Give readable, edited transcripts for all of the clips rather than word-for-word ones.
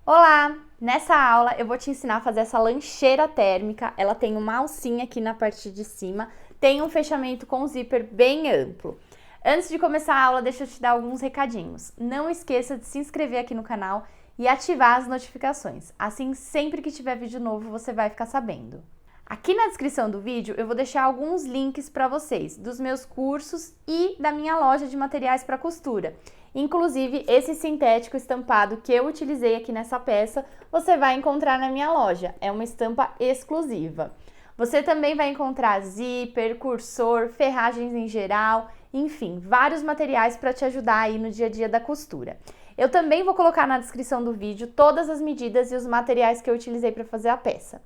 Olá! Nessa aula eu vou te ensinar a fazer essa lancheira térmica. Ela tem uma alcinha aqui na parte de cima, tem um fechamento com zíper bem amplo. Antes de começar a aula, deixa eu te dar alguns recadinhos. Não esqueça de se inscrever aqui no canal e ativar as notificações. Assim, sempre que tiver vídeo novo, você vai ficar sabendo. Aqui na descrição do vídeo eu vou deixar alguns links para vocês, dos meus cursos e da minha loja de materiais para costura. Inclusive, esse sintético estampado que eu utilizei aqui nessa peça, você vai encontrar na minha loja. É uma estampa exclusiva. Você também vai encontrar zíper, cursor, ferragens em geral, enfim, vários materiais para te ajudar aí no dia a dia da costura. Eu também vou colocar na descrição do vídeo todas as medidas e os materiais que eu utilizei para fazer a peça.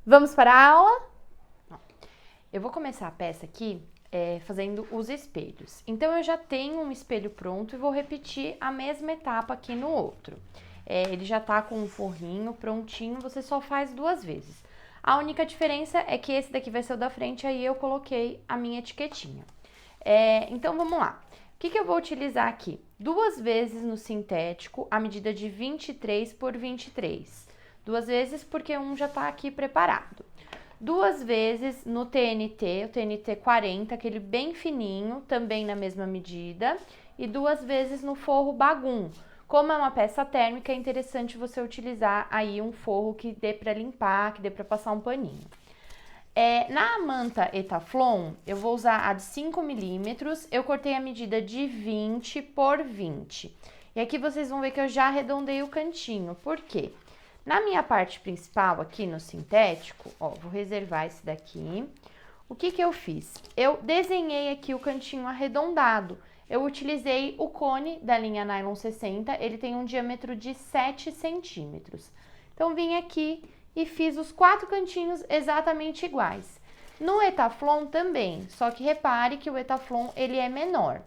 Vamos para a aula? Eu vou começar a peça aqui fazendo os espelhos. Então, eu já tenho um espelho pronto e vou repetir a mesma etapa aqui no outro. Ele já tá com um forrinho prontinho, você só faz 2 vezes. A única diferença é que esse daqui vai ser o da frente, aí eu coloquei a minha etiquetinha. Então, vamos lá. O que eu vou utilizar aqui? 2 vezes no sintético, a medida de 23 por 23. 2 vezes porque um já tá aqui preparado. 2 vezes no TNT, o TNT 40, aquele bem fininho, também na mesma medida. E 2 vezes no forro bagum. Como é uma peça térmica, é interessante você utilizar aí um forro que dê para limpar, que dê para passar um paninho. Na manta Etaflon, eu vou usar a de 5 milímetros, eu cortei a medida de 20 por 20. E aqui vocês vão ver que eu já arredondei o cantinho, por quê? Na minha parte principal aqui no sintético, ó, vou reservar esse daqui. O que eu fiz? Eu desenhei aqui o cantinho arredondado. Eu utilizei o cone da linha Nylon 60, ele tem um diâmetro de 7 centímetros. Então, vim aqui e fiz os 4 cantinhos exatamente iguais. No Etaflon também, só que repare que o Etaflon ele é menor.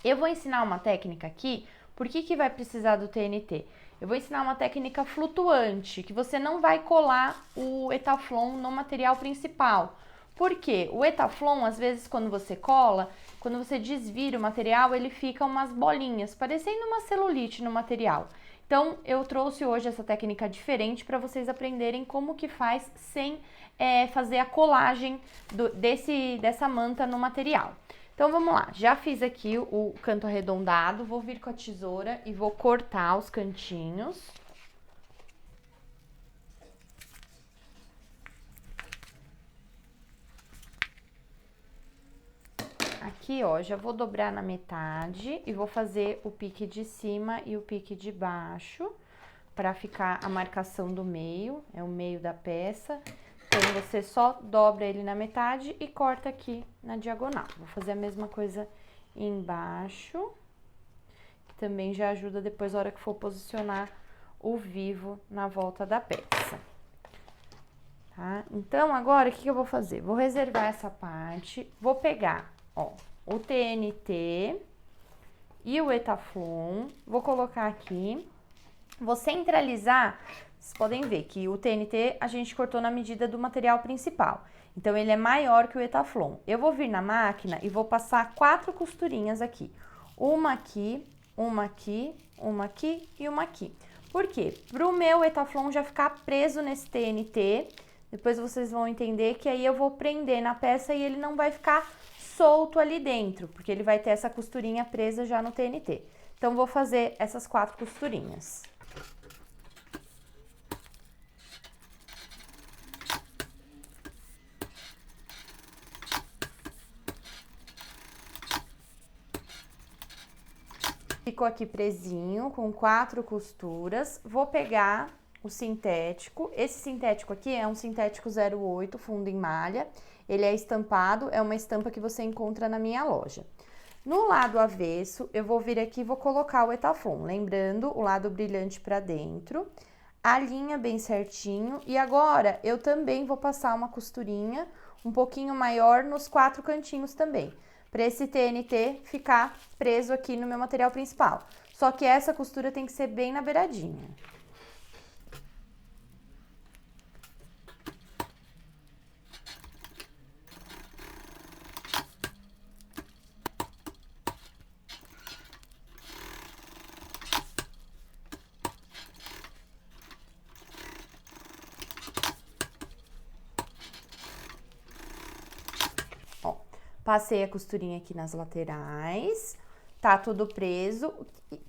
Eu vou ensinar uma técnica aqui, por que vai precisar do TNT? Eu vou ensinar uma técnica flutuante, que você não vai colar o Etaflon no material principal. Por quê? O Etaflon, às vezes, quando você cola, quando você desvira o material, ele fica umas bolinhas, parecendo uma celulite no material. Então, eu trouxe hoje essa técnica diferente para vocês aprenderem como que faz sem fazer a colagem dessa manta no material. Então, vamos lá. Já fiz aqui o canto arredondado, vou vir com a tesoura e vou cortar os cantinhos. Aqui, ó, já vou dobrar na metade e vou fazer o pique de cima e o pique de baixo para ficar a marcação do meio, é o meio da peça. Então, você só dobra ele na metade e corta aqui na diagonal. Vou fazer a mesma coisa embaixo, que também já ajuda depois, na hora que for posicionar o vivo na volta da peça. Tá? Então, agora, o que eu vou fazer? Vou reservar essa parte, vou pegar, ó, o TNT e o Etaflon, vou colocar aqui, vou centralizar. Vocês podem ver que o TNT a gente cortou na medida do material principal. Então, ele é maior que o Etaflon. Eu vou vir na máquina e vou passar 4 costurinhas aqui. Uma aqui, uma aqui, uma aqui e uma aqui. Por quê? Para o meu Etaflon já ficar preso nesse TNT, depois vocês vão entender que aí eu vou prender na peça e ele não vai ficar solto ali dentro, porque ele vai ter essa costurinha presa já no TNT. Então, vou fazer essas 4 costurinhas. Ficou aqui presinho, com 4 costuras. Vou pegar o sintético. Esse sintético aqui é um sintético 08, fundo em malha. Ele é estampado, é uma estampa que você encontra na minha loja. No lado avesso, eu vou vir aqui e vou colocar o Etaflon. Lembrando, o lado brilhante pra dentro. A linha bem certinho. E agora, eu também vou passar uma costurinha um pouquinho maior nos 4 cantinhos também, para esse TNT ficar preso aqui no meu material principal. Só que essa costura tem que ser bem na beiradinha. Passei a costurinha aqui nas laterais, tá tudo preso.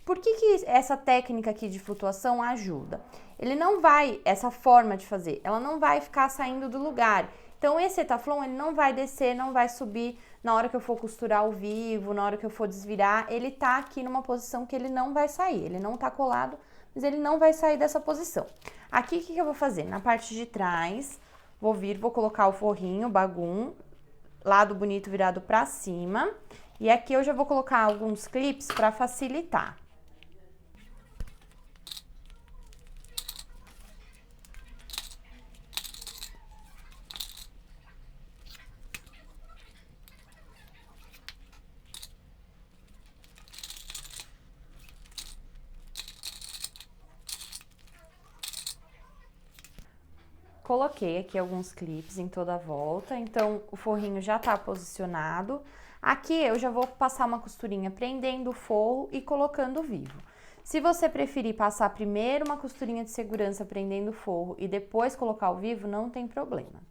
Por que essa técnica aqui de flutuação ajuda? Ele não vai, essa forma de fazer, ela não vai ficar saindo do lugar. Então, esse Etaflon, ele não vai descer, não vai subir na hora que eu for costurar ao vivo, na hora que eu for desvirar. Ele tá aqui numa posição que ele não vai sair, ele não tá colado, mas ele não vai sair dessa posição. Aqui, o que eu vou fazer? Na parte de trás, vou colocar o forrinho, o bagum, lado bonito virado pra cima. E aqui eu já vou colocar alguns clips pra facilitar. Coloquei aqui alguns clips em toda a volta, então o forrinho já tá posicionado. Aqui eu já vou passar uma costurinha prendendo o forro e colocando o vivo. Se você preferir passar primeiro uma costurinha de segurança prendendo o forro e depois colocar o vivo, não tem problema.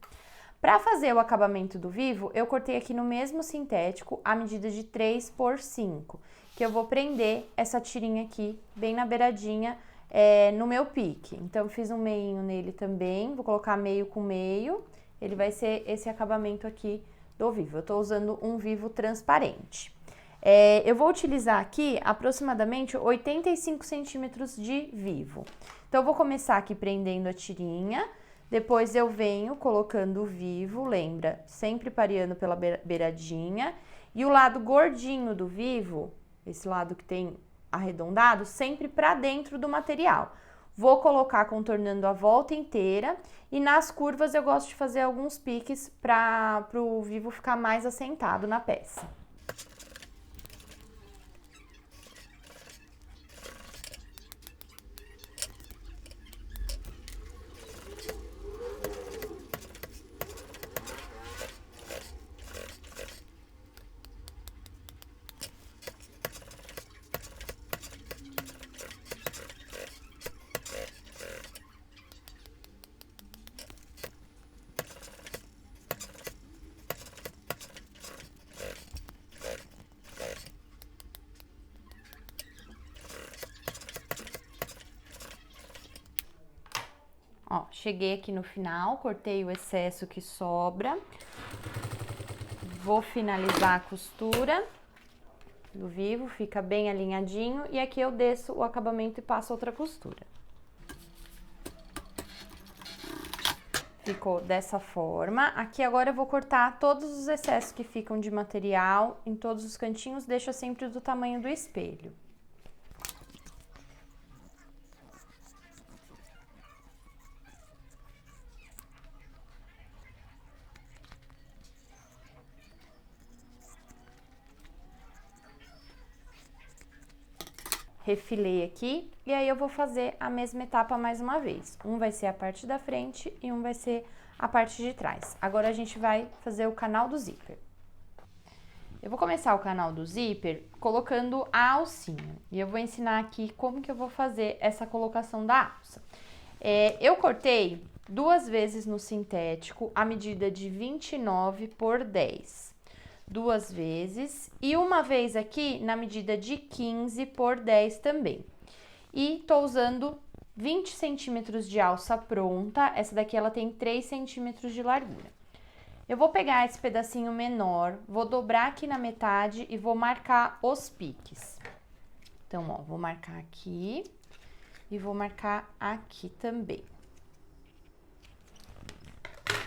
Para fazer o acabamento do vivo, eu cortei aqui no mesmo sintético a medida de 3 por 5, que eu vou prender essa tirinha aqui bem na beiradinha, no meu pique. Então, fiz um meinho nele também, vou colocar meio com meio, ele vai ser esse acabamento aqui do vivo. Eu tô usando um vivo transparente. Eu vou utilizar aqui aproximadamente 85 centímetros de vivo. Então, eu vou começar aqui prendendo a tirinha, depois eu venho colocando o vivo, lembra, sempre pareando pela beiradinha, e o lado gordinho do vivo, esse lado que tem arredondado, sempre para dentro do material. Vou colocar contornando a volta inteira e nas curvas eu gosto de fazer alguns piques para o vivo ficar mais assentado na peça. Ó, cheguei aqui no final, cortei o excesso que sobra. Vou finalizar a costura do vivo, fica bem alinhadinho. E aqui eu desço o acabamento e passo outra costura. Ficou dessa forma. Aqui agora eu vou cortar todos os excessos que ficam de material em todos os cantinhos, deixa sempre do tamanho do espelho. Refilei aqui, e aí eu vou fazer a mesma etapa mais uma vez. Um vai ser a parte da frente e um vai ser a parte de trás. Agora a gente vai fazer o canal do zíper. Eu vou começar o canal do zíper colocando a alcinha. E eu vou ensinar aqui como que eu vou fazer essa colocação da alça. Eu cortei 2 vezes no sintético a medida de 29 por 10. 2 vezes e uma vez aqui na medida de 15 por 10 também. E tô usando 20 centímetros de alça pronta, essa daqui ela tem 3 centímetros de largura. Eu vou pegar esse pedacinho menor, vou dobrar aqui na metade e vou marcar os piques. Então, ó, vou marcar aqui e vou marcar aqui também.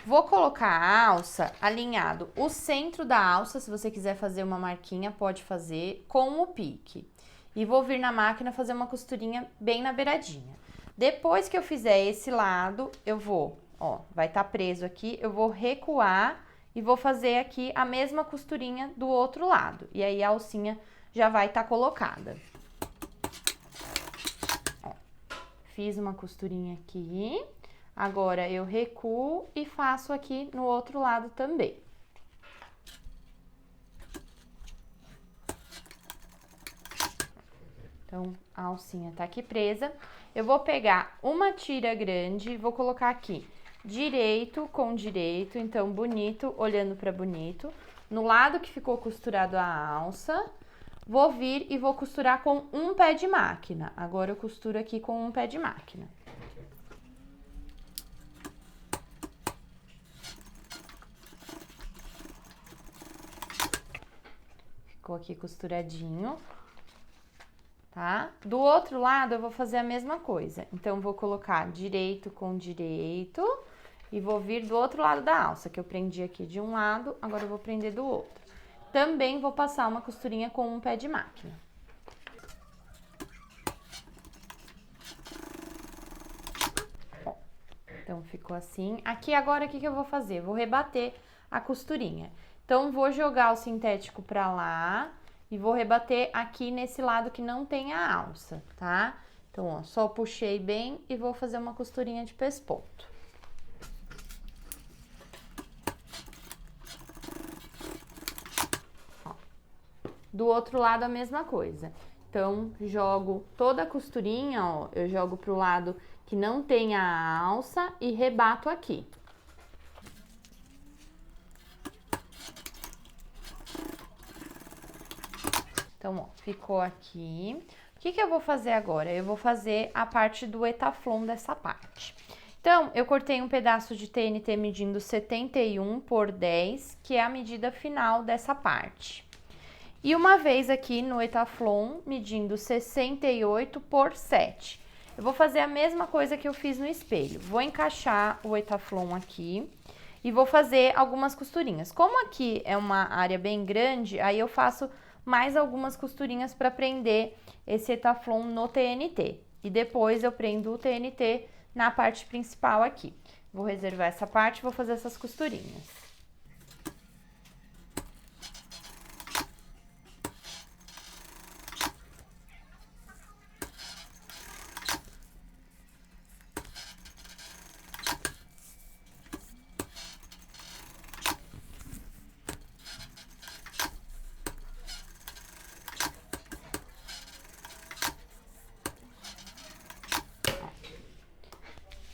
Vou colocar a alça alinhado o centro da alça, se você quiser fazer uma marquinha, pode fazer, com o pique. E vou vir na máquina fazer uma costurinha bem na beiradinha. Depois que eu fizer esse lado, eu vou, ó, vai estar preso aqui, eu vou recuar e vou fazer aqui a mesma costurinha do outro lado. E aí a alcinha já vai estar colocada. Ó, fiz uma costurinha aqui. Agora, eu recuo e faço aqui no outro lado também. Então, a alcinha tá aqui presa. Eu vou pegar uma tira grande, vou colocar aqui direito com direito, então bonito olhando para bonito. no lado que ficou costurado a alça, vou vir e vou costurar com um pé de máquina. Agora eu costuro aqui com um pé de máquina. Ficou aqui costuradinho, tá? Do outro lado eu vou fazer a mesma coisa. Então, vou colocar direito com direito e vou vir do outro lado da alça, que eu prendi aqui de um lado, agora eu vou prender do outro. Também vou passar uma costurinha com um pé de máquina. Ó, então, ficou assim. Aqui agora, o que eu vou fazer? Vou rebater a costurinha. Então, vou jogar o sintético pra lá e vou rebater aqui nesse lado que não tem a alça, tá? Então, ó, só puxei bem e vou fazer uma costurinha de pesponto. Ó. Do outro lado, a mesma coisa. Então, jogo toda a costurinha, ó, eu jogo pro lado que não tem a alça e rebato aqui. Então, ó, ficou aqui. O que eu vou fazer agora? Eu vou fazer a parte do etaflon dessa parte. Então, eu cortei um pedaço de TNT medindo 71 por 10, que é a medida final dessa parte. E uma vez aqui no etaflon, medindo 68 por 7. Eu vou fazer a mesma coisa que eu fiz no espelho. Vou encaixar o etaflon aqui e vou fazer algumas costurinhas. Como aqui é uma área bem grande, aí eu faço mais algumas costurinhas para prender esse etaflon no TNT. E depois eu prendo o TNT na parte principal aqui. Vou reservar essa parte e vou fazer essas costurinhas.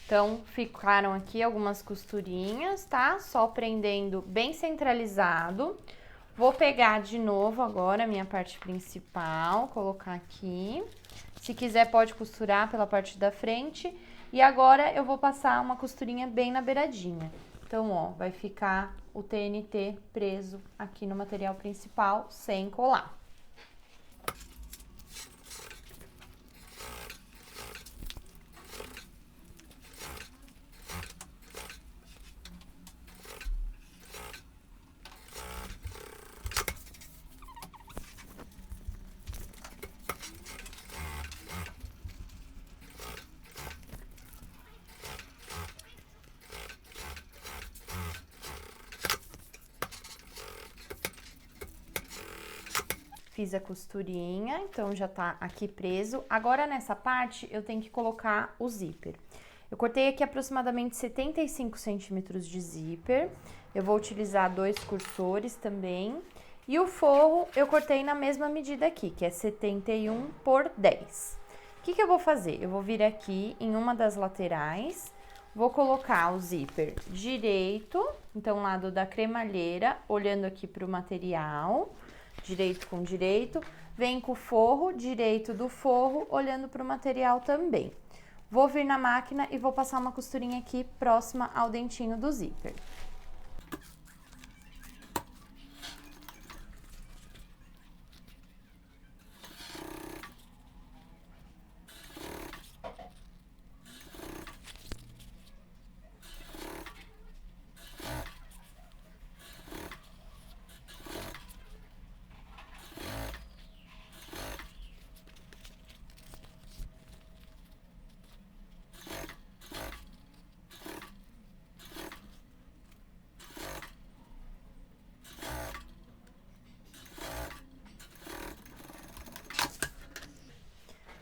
Então, ficaram aqui algumas costurinhas, tá? Só prendendo bem centralizado. Vou pegar de novo agora a minha parte principal, colocar aqui. Se quiser, pode costurar pela parte da frente. E agora, eu vou passar uma costurinha bem na beiradinha. Então, ó, vai ficar o TNT preso aqui no material principal, sem colar. Fiz a costurinha, então já tá aqui preso. Agora, nessa parte, eu tenho que colocar o zíper. Eu cortei aqui aproximadamente 75 centímetros de zíper. Eu vou utilizar 2 cursores também. E o forro, eu cortei na mesma medida aqui, que é 71 por 10. O que eu vou fazer? Eu vou vir aqui em uma das laterais, vou colocar o zíper direito, então lado da cremalheira, olhando aqui pro material, direito com direito, vem com o forro, direito do forro, olhando para o material também. Vou vir na máquina e vou passar uma costurinha aqui próxima ao dentinho do zíper.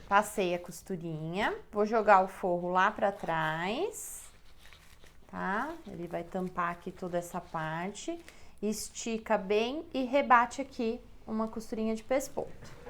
Passei a costurinha, vou jogar o forro lá pra trás, tá? Ele vai tampar aqui toda essa parte, estica bem e rebate aqui uma costurinha de pesponto.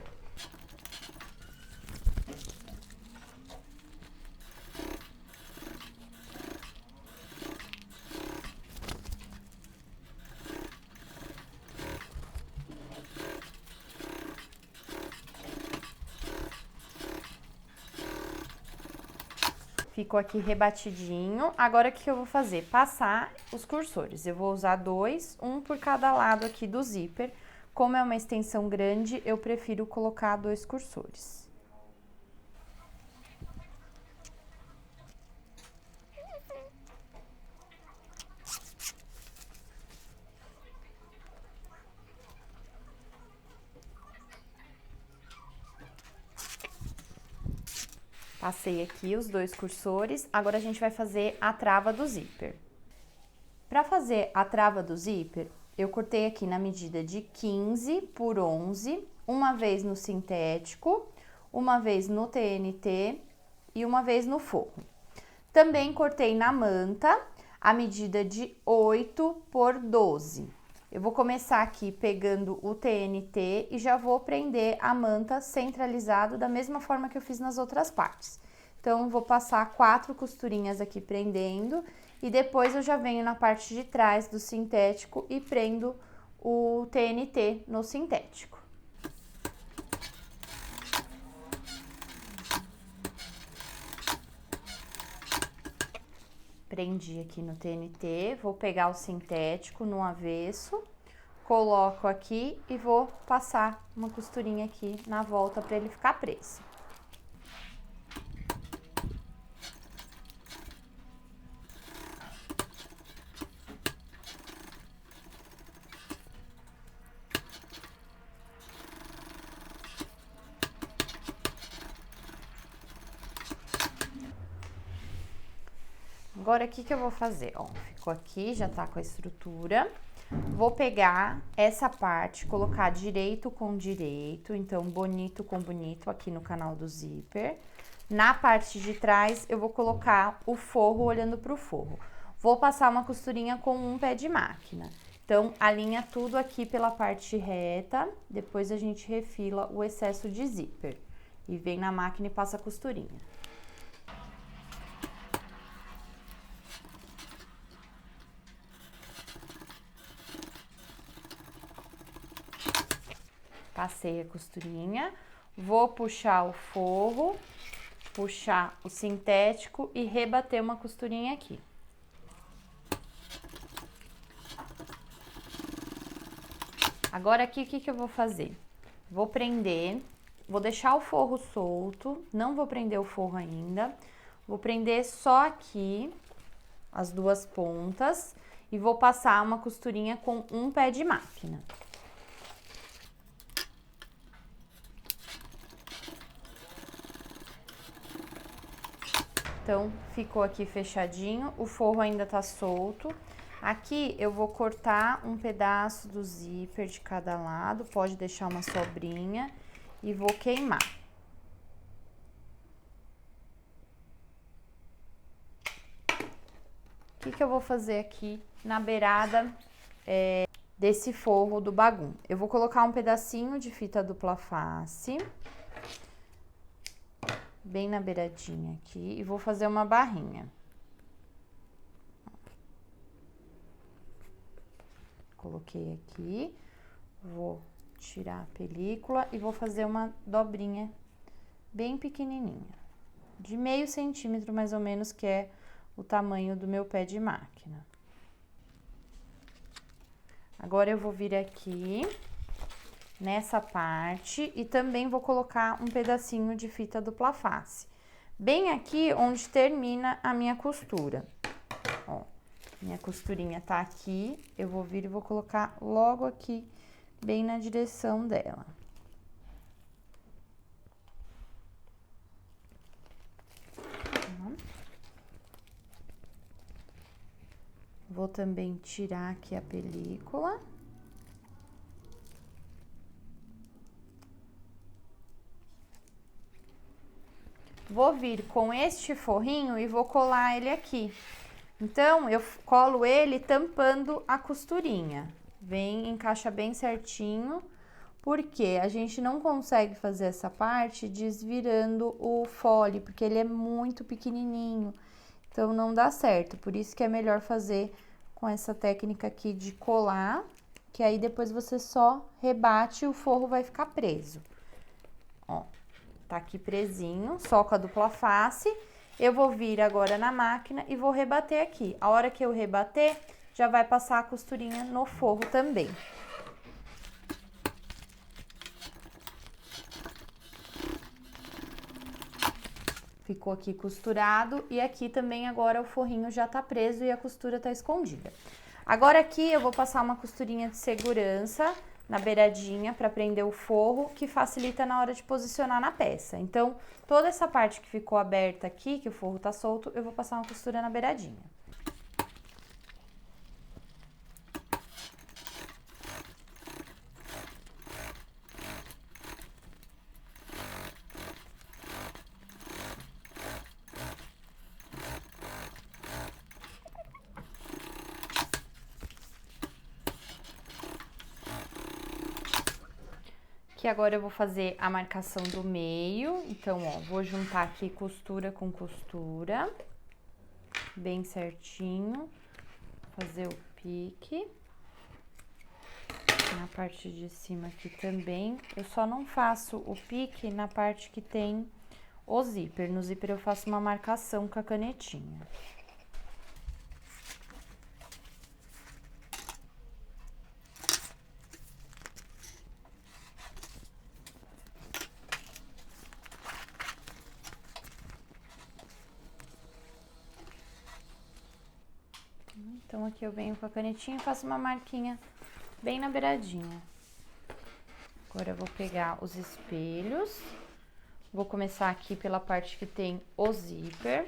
Ficou aqui rebatidinho. Agora, o que eu vou fazer? Passar os cursores. Eu vou usar dois, um por cada lado aqui do zíper. Como é uma extensão grande, eu prefiro colocar dois cursores. Passei aqui os dois cursores, agora a gente vai fazer a trava do zíper. Para fazer a trava do zíper, eu cortei aqui na medida de 15 por 11, uma vez no sintético, uma vez no TNT e uma vez no forro. Também cortei na manta a medida de 8 por 12. Eu vou começar aqui pegando o TNT e já vou prender a manta centralizado da mesma forma que eu fiz nas outras partes. Então, vou passar 4 costurinhas aqui prendendo e depois eu já venho na parte de trás do sintético e prendo o TNT no sintético. Prendi aqui no TNT, vou pegar o sintético no avesso, coloco aqui e vou passar uma costurinha aqui na volta para ele ficar preso. Agora, o que eu vou fazer? Ó, ficou aqui, já tá com a estrutura. Vou pegar essa parte, colocar direito com direito, então bonito com bonito aqui no canal do zíper. Na parte de trás, eu vou colocar o forro olhando pro forro. Vou passar uma costurinha com um pé de máquina. Então, alinha tudo aqui pela parte reta, depois a gente refila o excesso de zíper. E vem na máquina e passa a costurinha. Passei a costurinha, vou puxar o forro, puxar o sintético e rebater uma costurinha aqui. Agora aqui, o que eu vou fazer? Vou prender, vou deixar o forro solto, não vou prender o forro ainda, vou prender só aqui as duas pontas e vou passar uma costurinha com um pé de máquina. Então, ficou aqui fechadinho, o forro ainda tá solto. Aqui eu vou cortar um pedaço do zíper de cada lado, pode deixar uma sobrinha e vou queimar. O que eu vou fazer aqui na beirada desse forro do bagum? Eu vou colocar um pedacinho de fita dupla face, bem na beiradinha aqui, e vou fazer uma barrinha. Coloquei aqui, vou tirar a película e vou fazer uma dobrinha bem pequenininha, de meio centímetro mais ou menos, que é o tamanho do meu pé de máquina. Agora eu vou vir aqui nessa parte e também vou colocar um pedacinho de fita dupla face, bem aqui onde termina a minha costura. Ó, minha costurinha tá aqui, eu vou vir e vou colocar logo aqui, bem na direção dela. Vou também tirar aqui a película. Vou vir com este forrinho e vou colar ele aqui. Então, eu colo ele tampando a costurinha. Vem, encaixa bem certinho, porque a gente não consegue fazer essa parte desvirando o fole, porque ele é muito pequenininho. Então, não dá certo, por isso que é melhor fazer com essa técnica aqui de colar, que aí depois você só rebate e o forro vai ficar preso. Ó, tá aqui presinho, só com a dupla face. Eu vou vir agora na máquina e vou rebater aqui. A hora que eu rebater, já vai passar a costurinha no forro também. Ficou aqui costurado e aqui também agora o forrinho já tá preso e a costura tá escondida. Agora aqui eu vou passar uma costurinha de segurança na beiradinha para prender o forro, que facilita na hora de posicionar na peça. Então, toda essa parte que ficou aberta aqui, que o forro tá solto, eu vou passar uma costura na beiradinha. Aqui agora eu vou fazer a marcação do meio, então, ó, vou juntar aqui costura com costura, bem certinho, fazer o pique. Na parte de cima aqui também, eu só não faço o pique na parte que tem o zíper. No zíper eu faço uma marcação com a canetinha. Então, aqui eu venho com a canetinha e faço uma marquinha bem na beiradinha. Agora, eu vou pegar os espelhos. Vou começar aqui pela parte que tem o zíper.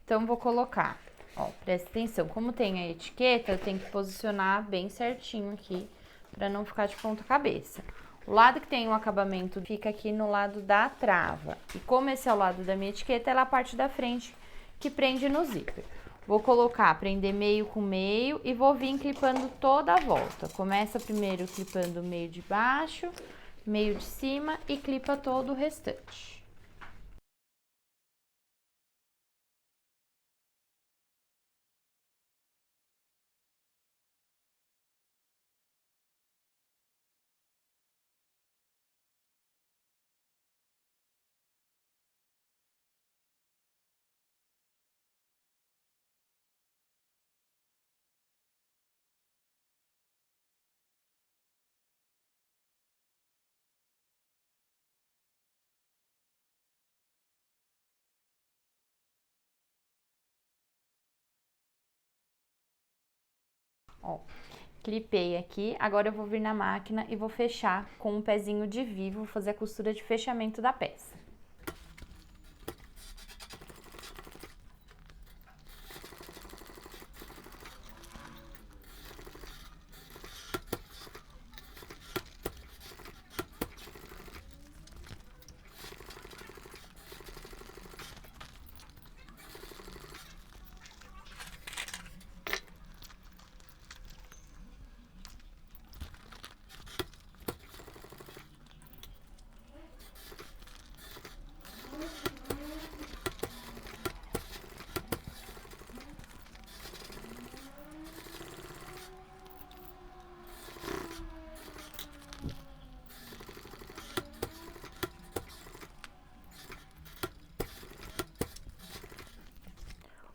Então, vou colocar, ó, presta atenção, como tem a etiqueta, eu tenho que posicionar bem certinho aqui, pra não ficar de ponta cabeça. O lado que tem o acabamento fica aqui no lado da trava. E como esse é o lado da minha etiqueta, ela é a parte da frente que prende no zíper. Vou colocar, prender meio com meio e vou vir clipando toda a volta. Começa primeiro clipando o meio de baixo, meio de cima e clipa todo o restante. Ó, clipei aqui, agora eu vou vir na máquina e vou fechar com um pezinho de vivo, vou fazer a costura de fechamento da peça.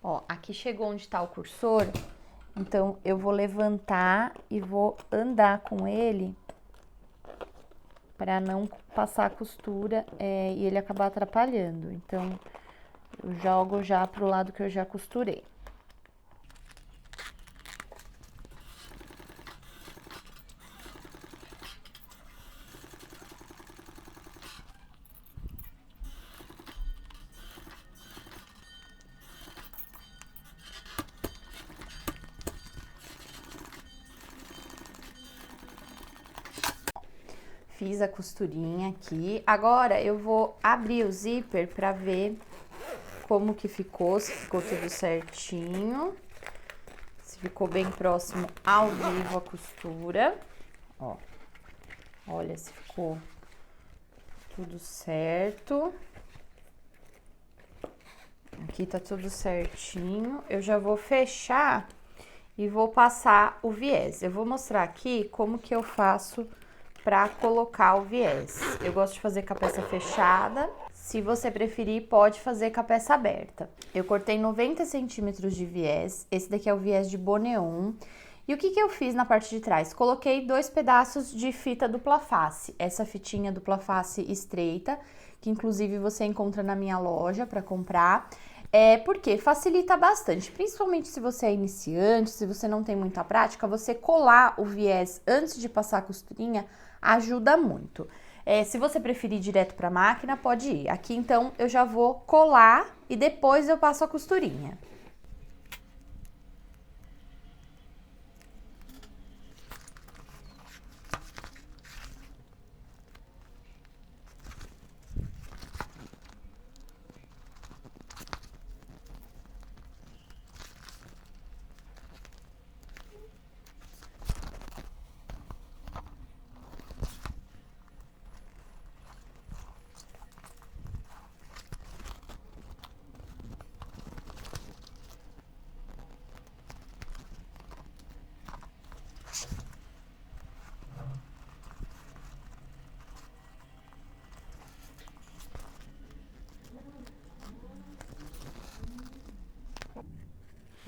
Ó, aqui chegou onde tá o cursor, então eu vou levantar e vou andar com ele para não passar a costura e ele acabar atrapalhando. Então, eu jogo já pro lado que eu já costurei. Fiz a costurinha aqui. Agora, eu vou abrir o zíper pra ver como que ficou, se ficou tudo certinho. Se ficou bem próximo ao vivo a costura. Ó, olha se ficou tudo certo. Aqui tá tudo certinho. Eu já vou fechar e vou passar o viés. Eu vou mostrar aqui como que eu faço para colocar o viés. Eu gosto de fazer com a peça fechada. Se você preferir, pode fazer com a peça aberta. Eu cortei 90 centímetros de viés. Esse daqui é o viés de Boneon. E o que eu fiz na parte de trás? Coloquei 2 pedaços de fita dupla face. Essa fitinha dupla face estreita, que inclusive você encontra na minha loja para comprar. Porque facilita bastante, principalmente se você é iniciante, se você não tem muita prática, você colar o viés antes de passar a costurinha ajuda muito. Se você preferir direto para a máquina, pode ir. Aqui então eu já vou colar e depois eu passo a costurinha.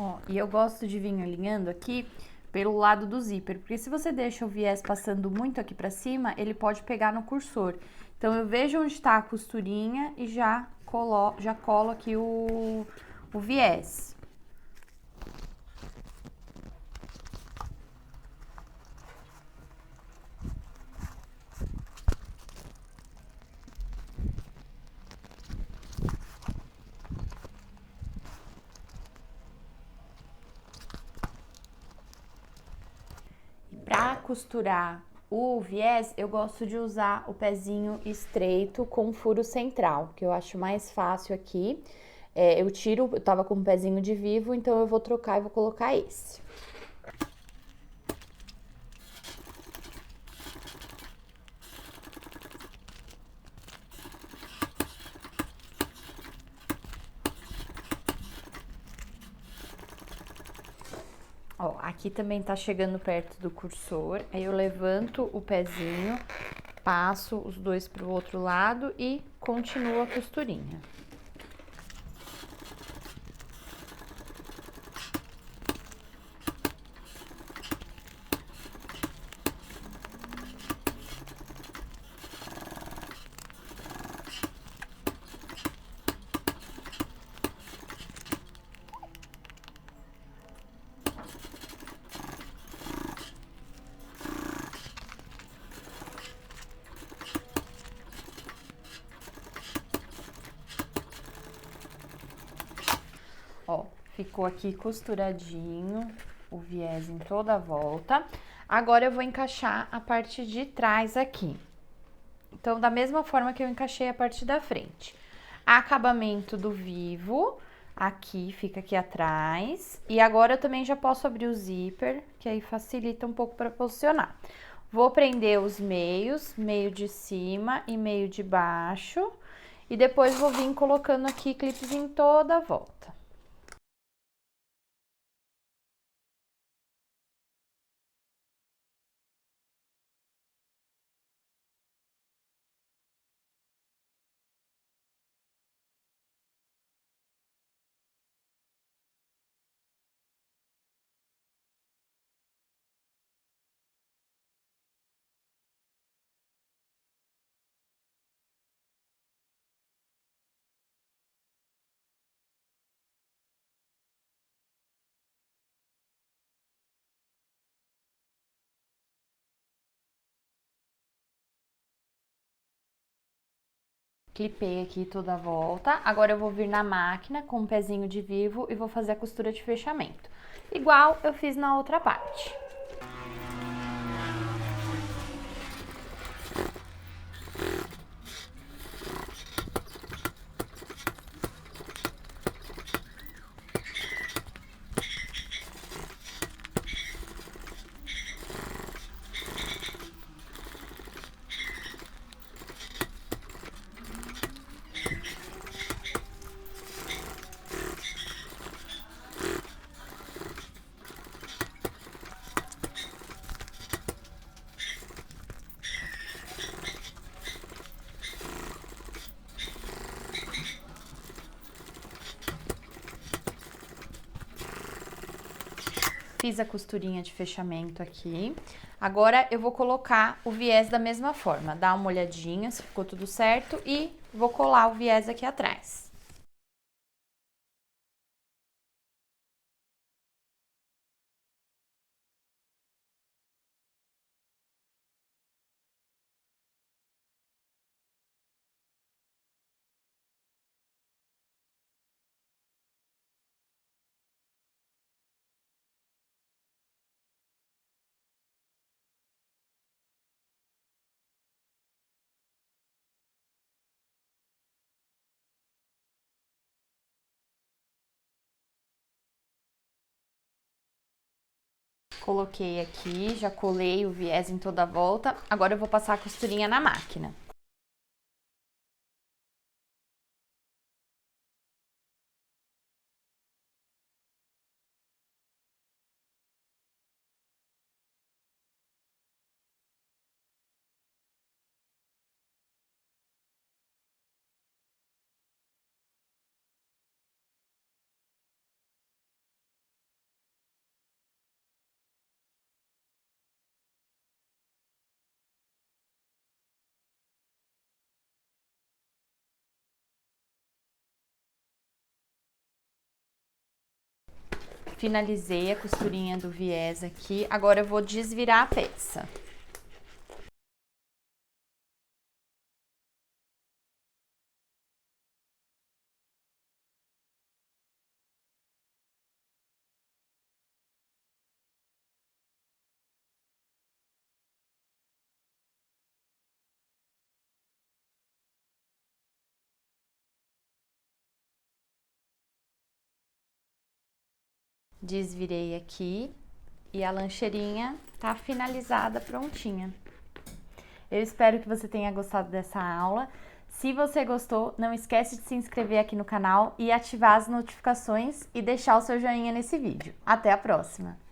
Ó, e eu gosto de vir alinhando aqui pelo lado do zíper, porque se você deixa o viés passando muito aqui pra cima, ele pode pegar no cursor. Então, eu vejo onde tá a costurinha e já colo aqui o viés. Pra costurar o viés, eu gosto de usar o pezinho estreito com furo central, que eu acho mais fácil aqui. Eu tava com um pezinho de vivo, então eu vou trocar e vou colocar esse. Ó, aqui também tá chegando perto do cursor, aí eu levanto o pezinho, passo os dois pro outro lado e continuo a costurinha. Ó, ficou aqui costuradinho o viés em toda a volta. Agora eu vou encaixar a parte de trás aqui. Então, da mesma forma que eu encaixei a parte da frente. Acabamento do vivo, aqui, fica aqui atrás. E agora eu também já posso abrir o zíper, que aí facilita um pouco para posicionar. Vou prender os meios, meio de cima e meio de baixo. E depois vou vir colocando aqui clipes em toda a volta. Clipei aqui toda a volta. Agora eu vou vir na máquina com um pezinho de vivo e vou fazer a costura de fechamento. Igual eu fiz na outra parte. Fiz a costurinha de fechamento aqui. Agora eu vou colocar o viés da mesma forma, dar uma olhadinha se ficou tudo certo e vou colar o viés aqui atrás. Coloquei aqui, já colei o viés em toda a volta. Agora eu vou passar a costurinha na máquina. Finalizei a costurinha do viés aqui, agora eu vou desvirar a peça. Desvirei aqui e a lancheirinha tá finalizada, prontinha. Eu espero que você tenha gostado dessa aula. Se você gostou, não esquece de se inscrever aqui no canal e ativar as notificações e deixar o seu joinha nesse vídeo. Até a próxima!